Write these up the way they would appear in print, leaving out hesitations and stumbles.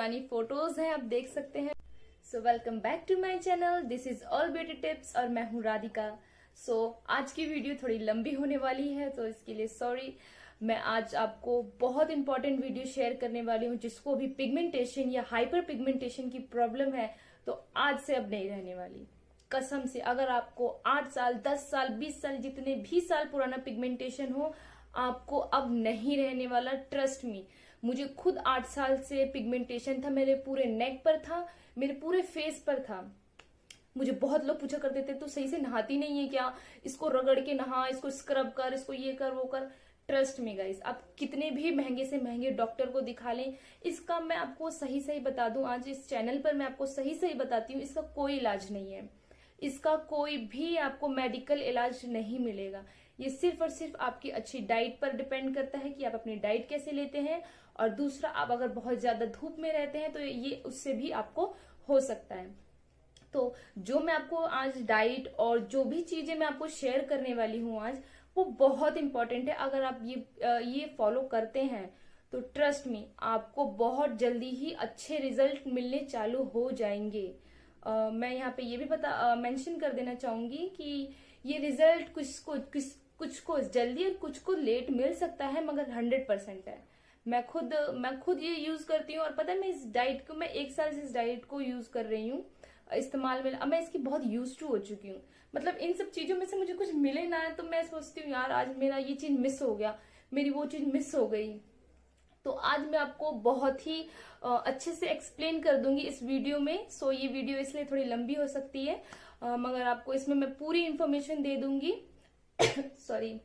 पुरानी फोटोज हैं, आप देख सकते हैं। So welcome back to my channel, this is all beauty tips और मैं हूँ राधिका। आज की वीडियो थोड़ी लंबी होने वाली है, तो इसके लिए सॉरी। मैं आज आपको बहुत इंपॉर्टेंट वीडियो शेयर करने वाली हूँ, जिसको भी पिगमेंटेशन या हाइपर पिगमेंटेशन की प्रॉब्लम है तो आज से अब नहीं रहने वाली, कसम से। अगर आपको 8 साल 10 साल 20 साल जितने भी साल पुराना पिगमेंटेशन हो, आपको अब नहीं रहने वाला, ट्रस्ट मी। मुझे खुद 8 साल से पिगमेंटेशन था, मेरे पूरे नेक पर था, मेरे पूरे फेस पर था। मुझे बहुत लोग पूछा करते थे तो सही से नहाती नहीं है क्या, इसको रगड़ के नहा, इसको स्क्रब कर, इसको ये कर वो कर। ट्रस्ट मी गाइस, आप कितने भी महंगे से महंगे डॉक्टर को दिखा लें, इसका मैं आपको सही सही बता दूं, आज इस चैनल पर मैं आपको सही सही बताती हूँ, इसका कोई इलाज नहीं है। इसका कोई भी आपको मेडिकल इलाज नहीं मिलेगा। ये सिर्फ और सिर्फ आपकी अच्छी डाइट पर डिपेंड करता है कि आप अपनी डाइट कैसे लेते हैं। और दूसरा, आप अगर बहुत ज्यादा धूप में रहते हैं तो ये उससे भी आपको हो सकता है। तो जो मैं आपको आज डाइट और जो भी चीजें मैं आपको शेयर करने वाली हूँ आज, वो बहुत इंपॉर्टेंट है। अगर आप ये फॉलो करते हैं तो ट्रस्ट मी, आपको बहुत जल्दी ही अच्छे रिजल्ट मिलने चालू हो जाएंगे। मैं यहाँ पे ये भी मेंशन कर देना चाहूंगी कि ये रिजल्ट कुछ को जल्दी और कुछ को लेट मिल सकता है, मगर 100% है। मैं खुद ये यूज करती हूँ, और पता है मैं 1 साल से इस डाइट को यूज कर रही हूँ, इस्तेमाल में। अब मैं इसकी बहुत यूज टू हो चुकी हूँ। मतलब इन सब चीजों में से मुझे कुछ मिले ना है तो मैं सोचती हूँ यार आज मेरा ये चीज मिस हो गया, मेरी वो चीज मिस हो गई। तो आज मैं आपको बहुत ही अच्छे से एक्सप्लेन कर दूंगी इस वीडियो में। ये वीडियो इसलिए थोड़ी लंबी हो सकती है, मगर आपको इसमें मैं पूरी इंफॉर्मेशन दे दूंगी। सॉरी,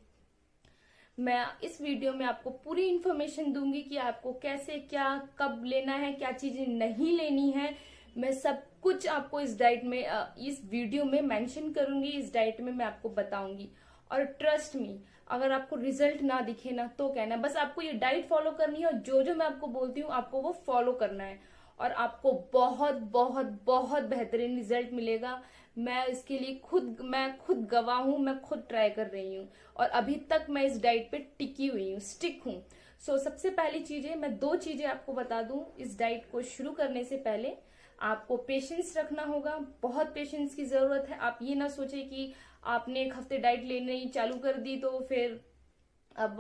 मैं इस वीडियो में आपको पूरी इंफॉर्मेशन दूंगी कि आपको कैसे, क्या, कब लेना है, क्या चीजें नहीं लेनी है। मैं सब कुछ आपको इस डाइट में, इस वीडियो में मेंशन करूंगी, इस डाइट में मैं आपको बताऊंगी। और ट्रस्ट मी, अगर आपको रिजल्ट ना दिखे ना तो कहना, बस आपको ये डाइट फॉलो करनी है और जो जो मैं आपको बोलती हूँ आपको वो फॉलो करना है, और आपको बहुत बहुत बहुत बेहतरीन रिजल्ट मिलेगा। मैं इसके लिए मैं खुद गवाह हूं, मैं खुद ट्राई कर रही हूँ और अभी तक मैं इस डाइट पे टिकी हुई हूँ, स्टिक हूँ। सबसे पहली चीजें, मैं 2 चीजें आपको बता दूं इस डाइट को शुरू करने से पहले। आपको पेशेंस रखना होगा, बहुत पेशेंस की जरूरत है। आप ये ना सोचे कि आपने 1 हफ्ते डाइट लेनी चालू कर दी तो फिर अब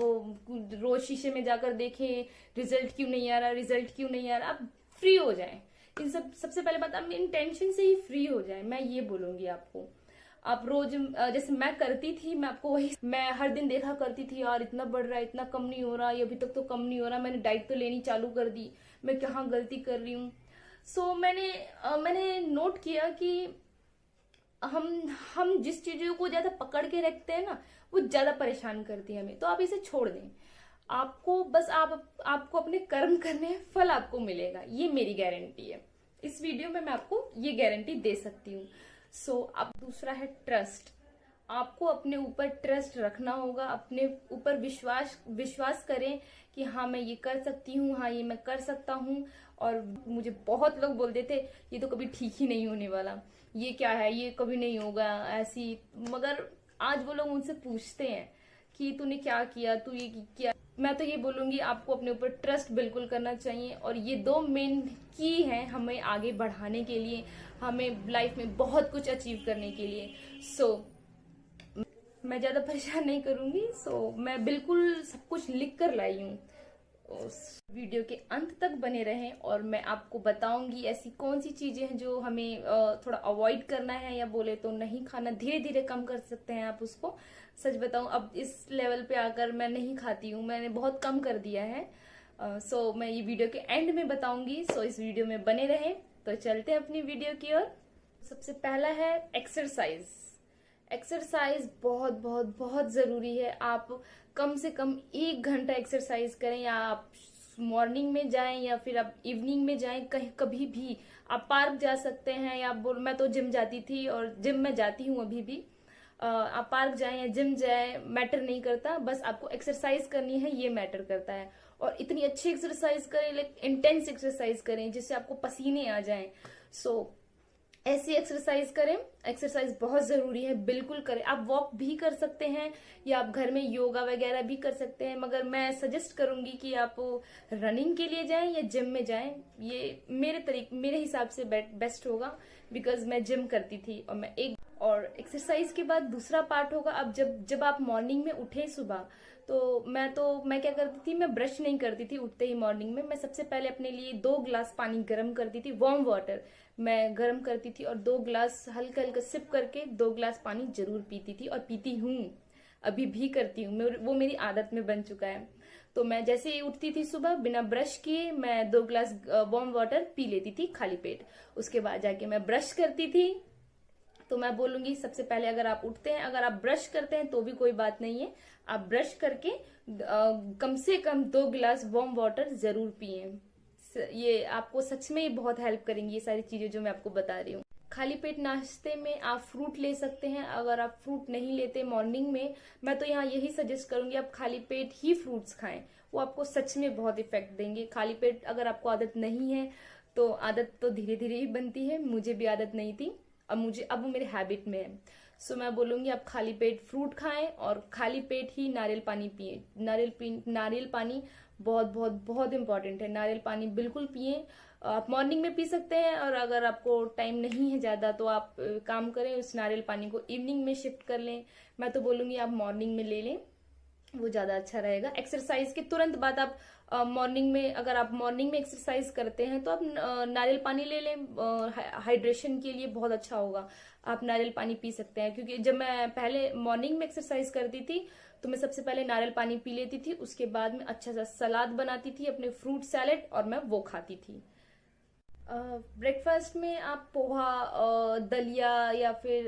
रोज शीशे में जाकर देखें रिजल्ट क्यों नहीं आ रहा, रिजल्ट क्यों नहीं आ रहा। आप फ्री हो जाएं, इन सबसे पहले बात, अपने इंटेंशन से ही फ्री हो जाए, मैं ये बोलूंगी आपको। आप रोज, जैसे मैं करती थी, मैं आपको वही, मैं हर दिन देखा करती थी यार इतना बढ़ रहा है, इतना कम नहीं हो रहा, ये अभी तक तो कम नहीं हो रहा, मैंने डाइट तो लेनी चालू कर दी, मैं कहाँ गलती कर रही हूँ। मैंने नोट किया कि हम जिस चीजों को ज्यादा पकड़ के रखते हैं ना, वो ज्यादा परेशान करती है हमें। तो आप इसे छोड़ दें, आपको बस आपको अपने कर्म करने हैं, फल आपको मिलेगा, ये मेरी गारंटी है। इस वीडियो में मैं आपको ये गारंटी दे सकती हूँ। अब दूसरा है ट्रस्ट। आपको अपने ऊपर ट्रस्ट रखना होगा, अपने ऊपर विश्वास करें कि हाँ मैं ये कर सकती हूँ, हाँ ये मैं कर सकता हूँ। और मुझे बहुत लोग बोलते थे ये तो कभी ठीक ही नहीं होने वाला, ये क्या है, ये कभी नहीं होगा ऐसी। मगर आज वो लोग मुझसे पूछते हैं कि तूने क्या किया, तू ये किया। मैं तो ये बोलूंगी आपको अपने ऊपर ट्रस्ट बिल्कुल करना चाहिए, और ये 2 मेन की हैं हमें आगे बढ़ाने के लिए, हमें लाइफ में बहुत कुछ अचीव करने के लिए। मैं ज्यादा परेशान नहीं करूंगी। मैं बिल्कुल सब कुछ लिख कर लाई हूँ। वीडियो के अंत तक बने रहें और मैं आपको बताऊंगी ऐसी कौन सी चीजें हैं जो हमें थोड़ा अवॉइड करना है, या बोले तो नहीं खाना, धीरे धीरे कम कर सकते हैं आप उसको। सच बताऊं, अब इस लेवल पे आकर मैं नहीं खाती हूँ, मैंने बहुत कम कर दिया है। मैं ये वीडियो के एंड में बताऊंगी। इस वीडियो में बने रहें। तो चलते हैं अपनी वीडियो की ओर। सबसे पहला है एक्सरसाइज। एक्सरसाइज बहुत बहुत बहुत जरूरी है। आप कम से कम 1 घंटा एक्सरसाइज करें, या आप मॉर्निंग में जाएं या फिर आप इवनिंग में जाएं, कहीं कभी भी आप पार्क जा सकते हैं। या मैं तो जिम जाती थी और जिम में जाती हूँ अभी भी। आप पार्क जाएं या जिम जाएं, मैटर नहीं करता, बस आपको एक्सरसाइज करनी है, ये मैटर करता है। और इतनी अच्छी एक्सरसाइज करें, इंटेंस एक्सरसाइज करें जिससे आपको पसीने आ जाएं। ऐसी एक्सरसाइज करें। एक्सरसाइज बहुत जरूरी है, बिल्कुल करें। आप वॉक भी कर सकते हैं या आप घर में योगा वगैरह भी कर सकते हैं, मगर मैं सजेस्ट करूंगी कि आप रनिंग के लिए जाएं या जिम में जाएं। ये मेरे हिसाब से बेस्ट होगा, बिकॉज मैं जिम करती थी। और एक्सरसाइज के बाद दूसरा पार्ट होगा, अब जब आप मॉर्निंग में उठे सुबह, तो मैं क्या करती थी, मैं ब्रश नहीं करती थी उठते ही मॉर्निंग में। मैं सबसे पहले अपने लिए 2 ग्लास पानी गर्म करती थी, वार्म वाटर मैं गर्म करती थी, और 2 ग्लास हल्का हल्का सिप करके 2 ग्लास पानी जरूर पीती थी, और पीती हूँ, अभी भी करती हूँ। वो मेरी आदत में बन चुका है। तो मैं जैसे ही उठती थी सुबह, बिना ब्रश किए मैं 2 ग्लास वार्म वाटर पी लेती थी खाली पेट। उसके बाद जाके मैं ब्रश करती थी। तो मैं बोलूंगी सबसे पहले, अगर आप उठते हैं, अगर आप ब्रश करते हैं तो भी कोई बात नहीं है, आप ब्रश करके कम से कम 2 गिलास वार्म वाटर जरूर पिए। ये आपको सच में ही बहुत हेल्प करेंगी, ये सारी चीजें जो मैं आपको बता रही हूँ। खाली पेट नाश्ते में आप फ्रूट ले सकते हैं। अगर आप फ्रूट नहीं लेते मॉर्निंग में, मैं तो यहाँ यही सजेस्ट करूंगी आप खाली पेट ही फ्रूट्स खाएं, वो आपको सच में बहुत इफेक्ट देंगे। खाली पेट अगर आपको आदत नहीं है, तो आदत तो धीरे धीरे ही बनती है, मुझे भी आदत नहीं थी, अब वो मेरे हैबिट में है। सो मैं बोलूंगी आप खाली पेट फ्रूट खाएं और खाली पेट ही नारियल पानी पिए। नारियल पानी बहुत बहुत बहुत इंपॉर्टेंट है, नारियल पानी बिल्कुल पिए। आप मॉर्निंग में पी सकते हैं, और अगर आपको टाइम नहीं है ज्यादा तो आप काम करें, उस नारियल पानी को इवनिंग में शिफ्ट कर लें। मैं तो बोलूंगी आप मॉर्निंग में ले लें, वो ज्यादा अच्छा रहेगा। एक्सरसाइज के तुरंत बाद आप मॉर्निंग में, अगर आप मॉर्निंग में एक्सरसाइज करते हैं तो आप नारियल पानी ले लें, हाइड्रेशन के लिए बहुत अच्छा होगा। आप नारियल पानी पी सकते हैं, क्योंकि जब मैं पहले मॉर्निंग में एक्सरसाइज करती थी तो मैं सबसे पहले नारियल पानी पी लेती थी, उसके बाद में अच्छा सा सलाद बनाती थी, अपने फ्रूट सैलेड, और मैं वो खाती थी। ब्रेकफास्ट में आप पोहा, दलिया, या फिर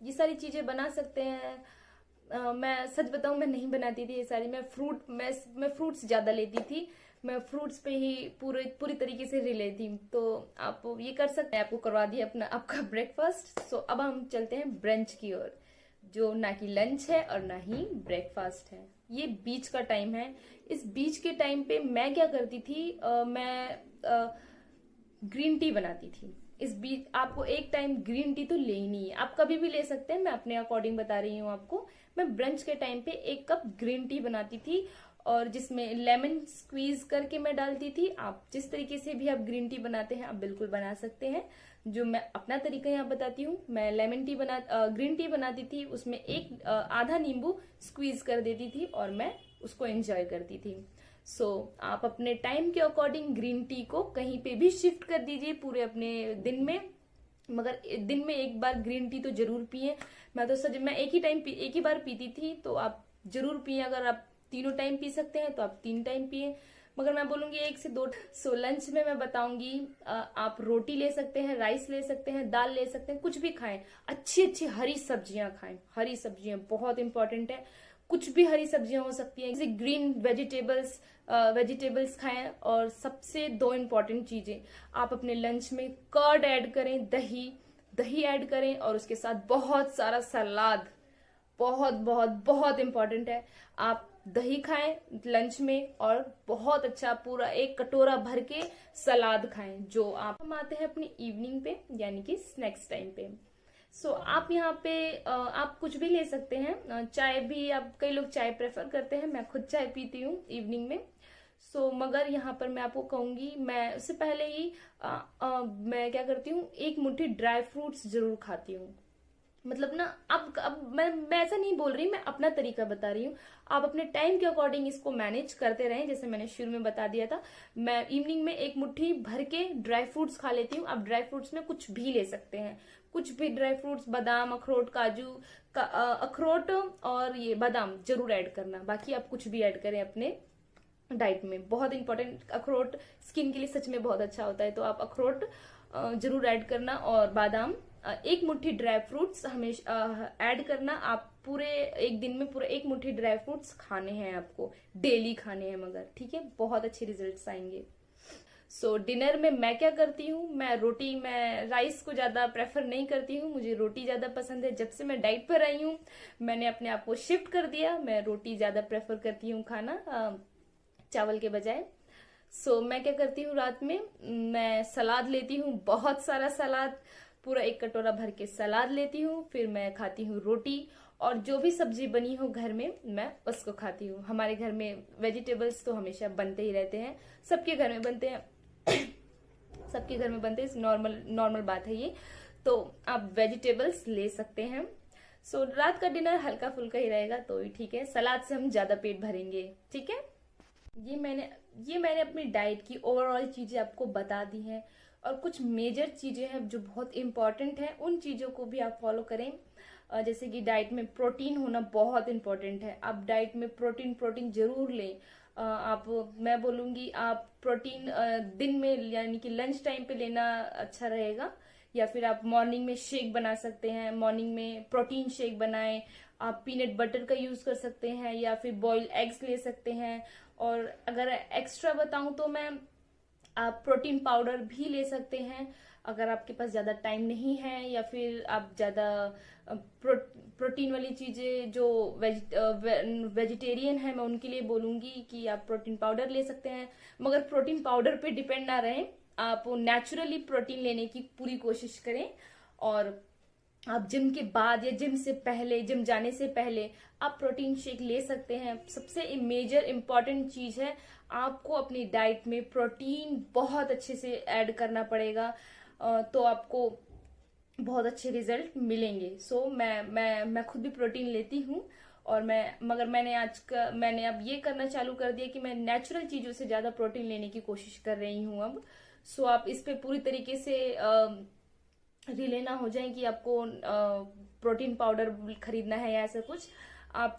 ये सारी चीजें बना सकते हैं। मैं सच बताऊं, मैं नहीं बनाती थी ये सारी। मैं फ्रूट्स ज्यादा लेती थी, मैं फ्रूट्स पे ही पूरी तरीके से रिले थी। तो आप ये कर सकते हैं, आपको करवा दिया आपका ब्रेकफास्ट। सो अब हम चलते हैं ब्रंच की ओर, जो ना कि लंच है और ना ही ब्रेकफास्ट है। ये बीच का टाइम है। इस बीच के टाइम पे मैं क्या करती थी, मैं ग्रीन टी बनाती थी। इस बीच आपको एक टाइम ग्रीन टी तो लेनी है, आप कभी भी ले सकते हैं, मैं अपने अकॉर्डिंग बता रही हूँ आपको। मैं ब्रंच के टाइम पे 1 कप ग्रीन टी बनाती थी, और जिसमें लेमन स्क्वीज करके मैं डालती थी। आप जिस तरीके से भी आप ग्रीन टी बनाते हैं आप बिल्कुल बना सकते हैं, जो मैं अपना तरीका यहाँ बताती हूँ। मैं ग्रीन टी बनाती थी, उसमें आधा नींबू स्क्वीज कर देती थी, और मैं उसको एंजॉय करती थी। सो आप अपने टाइम के अकॉर्डिंग ग्रीन टी को कहीं पे भी शिफ्ट कर दीजिए पूरे अपने दिन में, मगर दिन में 1 बार ग्रीन टी तो जरूर पिए। मैं एक ही बार पीती थी, तो आप जरूर पिए। अगर आप तीनों टाइम पी सकते हैं तो आप 3 टाइम पिए, मगर मैं बोलूंगी 1 से 2। सो लंच में मैं बताऊंगी, आप रोटी ले सकते हैं, राइस ले सकते हैं, दाल ले सकते हैं, कुछ भी खाएं। अच्छी अच्छी हरी सब्जियां खाएं, हरी सब्जियां बहुत इंपॉर्टेंट है। कुछ भी हरी सब्जियां हो सकती हैं, जैसे ग्रीन वेजिटेबल्स खाएं। और सबसे 2 इंपॉर्टेंट चीजें, आप अपने लंच में कर्ड ऐड करें, दही ऐड करें, और उसके साथ बहुत सारा सलाद। बहुत बहुत बहुत इंपॉर्टेंट है, आप दही खाएं लंच में, और बहुत अच्छा पूरा 1 कटोरा भर के सलाद खाएं। जो हम आते हैं अपनी इवनिंग पे, यानी कि स्नैक्स टाइम पे। सो आप यहाँ पे आप कुछ भी ले सकते हैं। चाय भी, कई लोग चाय प्रेफर करते हैं, मैं खुद चाय पीती हूँ इवनिंग में। सो मगर यहाँ पर मैं आपको कहूंगी, मैं उससे पहले ही मैं क्या करती हूँ, 1 मुट्ठी ड्राई फ्रूट्स जरूर खाती हूँ। मतलब ना, अब मैं ऐसा नहीं बोल रही, मैं अपना तरीका बता रही हूँ। आप अपने टाइम के अकॉर्डिंग इसको मैनेज करते रहें, जैसे मैंने शुरू में बता दिया था। मैं इवनिंग में 1 मुट्ठी भर के ड्राई फ्रूट्स खा लेती हूँ। आप ड्राई फ्रूट्स में कुछ भी ले सकते हैं, कुछ भी ड्राई फ्रूट्स, बादाम, अखरोट, काजू अखरोट और ये बादाम जरूर ऐड करना। बाकी आप कुछ भी ऐड करें अपने डाइट में, बहुत इंपॉर्टेंट। अखरोट स्किन के लिए सच में बहुत अच्छा होता है, तो आप अखरोट जरूर ऐड करना, और बादाम, 1 मुट्ठी ड्राई फ्रूट्स हमेशा ऐड करना। आप पूरे एक दिन में पूरे 1 मुट्ठी ड्राई फ्रूट्स खाने हैं, आपको डेली खाने हैं, मगर ठीक है, बहुत अच्छे रिजल्ट्स आएंगे। सो डिनर में मैं क्या करती हूँ, मैं राइस को ज्यादा प्रेफर नहीं करती हूँ, मुझे रोटी ज्यादा पसंद है। जब से मैं डाइट पर आई हूँ, मैंने अपने आप को शिफ्ट कर दिया, मैं रोटी ज्यादा प्रेफर करती हूँ खाना, चावल के बजाय। सो मैं क्या करती हूँ, रात में मैं सलाद लेती हूँ, बहुत सारा सलाद। पूरा 1 कटोरा भर के सलाद लेती हूँ, फिर मैं खाती हूँ रोटी, और जो भी सब्जी बनी हो घर में मैं उसको खाती हूँ। हमारे घर में वेजिटेबल्स तो हमेशा बनते ही रहते हैं, सबके घर में बनते हैं सबके घर में बनते हैं, नॉर्मल नॉर्मल बात है ये। तो आप वेजिटेबल्स ले सकते हैं। सो रात का डिनर हल्का फुल्का ही रहेगा तो ही ठीक है, सलाद से हम ज्यादा पेट भरेंगे, ठीक है। ये मैंने अपनी डाइट की ओवरऑल चीजें आपको बता दी हैं, और कुछ मेजर चीजें हैं जो बहुत इंपॉर्टेंट हैं, उन चीजों को भी आप फॉलो करें। जैसे कि डाइट में प्रोटीन होना बहुत इंपॉर्टेंट है। आप डाइट में प्रोटीन जरूर लें। मैं बोलूंगी आप प्रोटीन दिन में यानी कि लंच टाइम पे लेना अच्छा रहेगा, या फिर आप मॉर्निंग में शेक बना सकते हैं, मॉर्निंग में प्रोटीन शेक बनाएं। आप पीनट बटर का यूज कर सकते हैं, या फिर बॉइल्ड एग्स ले सकते हैं। और अगर एक्स्ट्रा बताऊं तो आप प्रोटीन पाउडर भी ले सकते हैं, अगर आपके पास ज्यादा टाइम नहीं है, या फिर आप ज्यादा प्रोटीन वाली चीजें जो वेजिटेरियन है, मैं उनके लिए बोलूंगी कि आप प्रोटीन पाउडर ले सकते हैं। मगर प्रोटीन पाउडर पे डिपेंड ना रहें, आप नेचुरली प्रोटीन लेने की पूरी कोशिश करें। और आप जिम के बाद या जिम से पहले, जिम जाने से पहले आप प्रोटीन शेक ले सकते हैं। सबसे मेजर इंपॉर्टेंट चीज है, आपको अपनी डाइट में प्रोटीन बहुत अच्छे से ऐड करना पड़ेगा, तो आपको बहुत अच्छे रिजल्ट मिलेंगे। सो मैं खुद भी प्रोटीन लेती हूँ, और मगर मैंने अब ये करना चालू कर दिया कि मैं नेचुरल चीजों से ज्यादा प्रोटीन लेने की कोशिश कर रही हूँ अब। सो आप इस पे पूरी तरीके से रिले ना हो जाए कि आपको प्रोटीन पाउडर खरीदना है या ऐसा कुछ। आप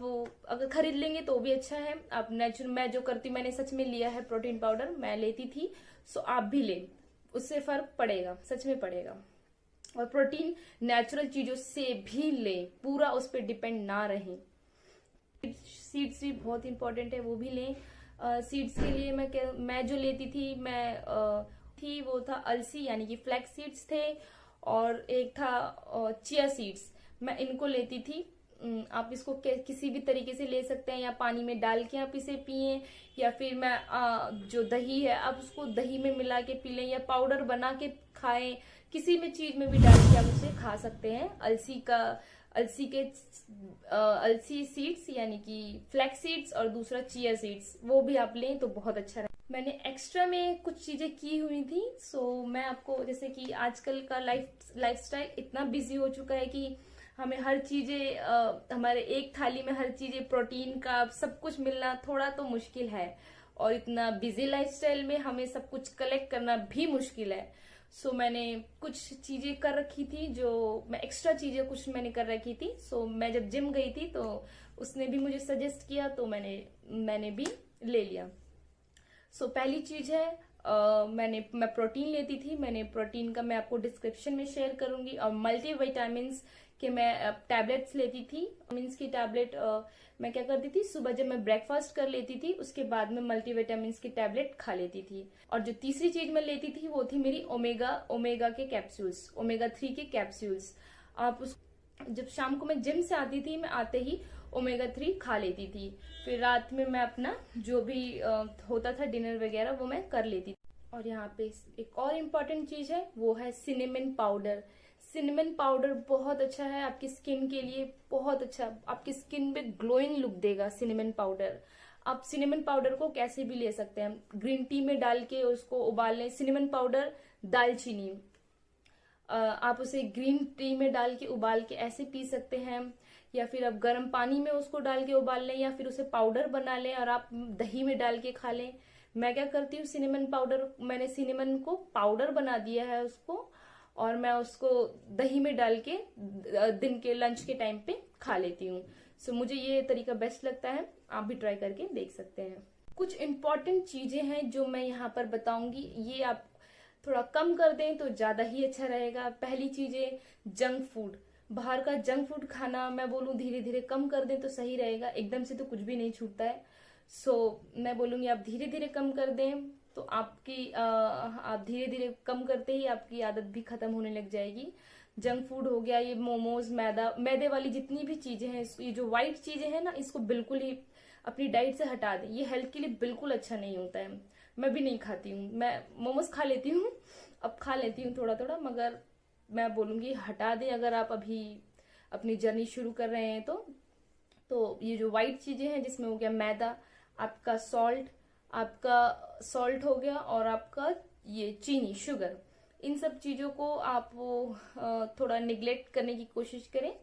अगर खरीद लेंगे तो भी अच्छा है। आप नेचुरल, मैं जो करती, मैंने सच में लिया है प्रोटीन पाउडर, मैं लेती थी। सो आप भी लें, उससे फर्क पड़ेगा, सच में पड़ेगा। और प्रोटीन नेचुरल चीजों से भी लें, पूरा उस पर डिपेंड ना रहें। सीड्स भी बहुत इंपॉर्टेंट है, वो भी लें। सीड्स के लिए मैं जो लेती थी वो था अलसी यानी कि फ्लैक्स सीड्स थे, और एक था चिया सीड्स, मैं इनको लेती थी। आप इसको किसी भी तरीके से ले सकते हैं, या पानी में डाल के आप इसे पिए, या फिर जो दही है आप उसको दही में मिला के पी लें, या पाउडर बना के खाएं। किसी भी चीज में भी डाल के आप उसे खा सकते हैं। अलसी सीड्स यानी कि फ्लैक्स सीड्स, और दूसरा चिया सीड्स, वो भी आप लें तो बहुत अच्छा रहेगा। मैंने एक्स्ट्रा में कुछ चीजें की हुई थी। सो मैं आपको, जैसे कि आजकल का लाइफस्टाइल इतना बिजी हो चुका है कि हमें हर चीजें हमारे एक थाली में हर चीजें प्रोटीन का सब कुछ मिलना थोड़ा तो मुश्किल है, और इतना बिजी लाइफस्टाइल में हमें सब कुछ कलेक्ट करना भी मुश्किल है। सो मैंने कुछ चीजें कर रखी थी, एक्स्ट्रा चीजें कुछ मैंने कर रखी थी। सो मैं जब जिम गई थी तो उसने भी मुझे सजेस्ट किया, तो मैंने भी ले लिया। सो पहली चीज है, मैं प्रोटीन लेती थी। मैंने प्रोटीन का मैं आपको डिस्क्रिप्शन में शेयर करूंगी। और मल्टी विटामिन्स के मैं टैबलेट्स लेती थी। विटामिन्स की टैबलेट मैं क्या करती थी, सुबह जब मैं ब्रेकफास्ट कर लेती थी उसके बाद में मल्टी विटामिन्स की टैबलेट खा लेती थी। और जो तीसरी चीज मैं लेती थी वो थी मेरी ओमेगा के कैप्सूल्स, ओमेगा 3 के कैप्सूल्स। जब शाम को मैं जिम से आती थी, मैं आते ही ओमेगा 3 खा लेती थी। फिर रात में मैं अपना जो भी होता था डिनर वगैरह वो मैं कर लेती थी। और यहाँ पे एक और इम्पोर्टेंट चीज है, वो है सिनेमन पाउडर। सिनेमन पाउडर बहुत अच्छा है आपकी स्किन के लिए, बहुत अच्छा, आपकी स्किन में ग्लोइंग लुक देगा सिनेमन पाउडर। आप सिनेमन पाउडर को कैसे भी ले सकते हैं, ग्रीन टी में डाल के उसको उबाल लें। सिनेमन पाउडर, दालचीनी, आप उसे ग्रीन टी में डाल के उबाल के ऐसे पी सकते हैं, या फिर आप गर्म पानी में उसको डाल के उबाल लें, या फिर उसे पाउडर बना लें और आप दही में डाल के खा लें। मैं क्या करती हूँ, मैंने सिनेमन को पाउडर बना दिया है उसको, और मैं उसको दही में डाल के दिन के लंच के टाइम पे खा लेती हूँ। सो मुझे ये तरीका बेस्ट लगता है, आप भी ट्राई करके देख सकते हैं। कुछ इंपॉर्टेंट चीजें हैं जो मैं यहाँ पर बताऊंगी, ये आप थोड़ा कम कर दें तो ज्यादा ही अच्छा रहेगा। पहली चीज है जंक फूड। बाहर का जंक फूड खाना मैं बोलूँ धीरे धीरे कम कर दें तो सही रहेगा, एकदम से तो कुछ भी नहीं छूटता है। सो मैं बोलूंगी आप धीरे धीरे कम कर दें, तो आप धीरे धीरे कम करते ही आपकी आदत भी खत्म होने लग जाएगी। जंक फूड हो गया, ये मोमोज, मैदे वाली जितनी भी चीजें हैं, ये जो व्हाइट चीजें हैं ना, इसको बिल्कुल ही अपनी डाइट से हटा दें। ये हेल्थ के लिए बिल्कुल अच्छा नहीं होता है। मैं भी नहीं खाती हूँ, मैं मोमोज खा लेती हूँ, अब खा लेती हूँ थोड़ा थोड़ा, मगर मैं बोलूँगी हटा दें अगर आप अभी अपनी जर्नी शुरू कर रहे हैं तो ये जो वाइट चीज़ें हैं जिसमें हो गया मैदा, आपका सॉल्ट हो गया और आपका ये चीनी, शुगर, इन सब चीज़ों को आप थोड़ा निगलेक्ट करने की कोशिश करें।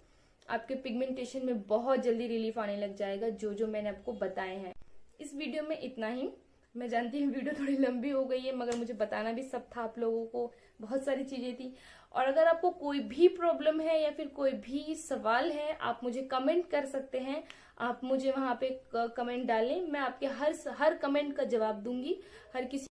आपके पिगमेंटेशन में बहुत जल्दी रिलीफ आने लग जाएगा, जो मैंने आपको बताए हैं। इस वीडियो में इतना ही। मैं जानती हूँ वीडियो थोड़ी लंबी हो गई है, मगर मुझे बताना भी सब था आप लोगों को, बहुत सारी चीज़ें थी। और अगर आपको कोई भी प्रॉब्लम है या फिर कोई भी सवाल है, आप मुझे कमेंट कर सकते हैं। आप मुझे वहाँ पे कमेंट डालें, मैं आपके हर कमेंट का जवाब दूंगी। हर किसी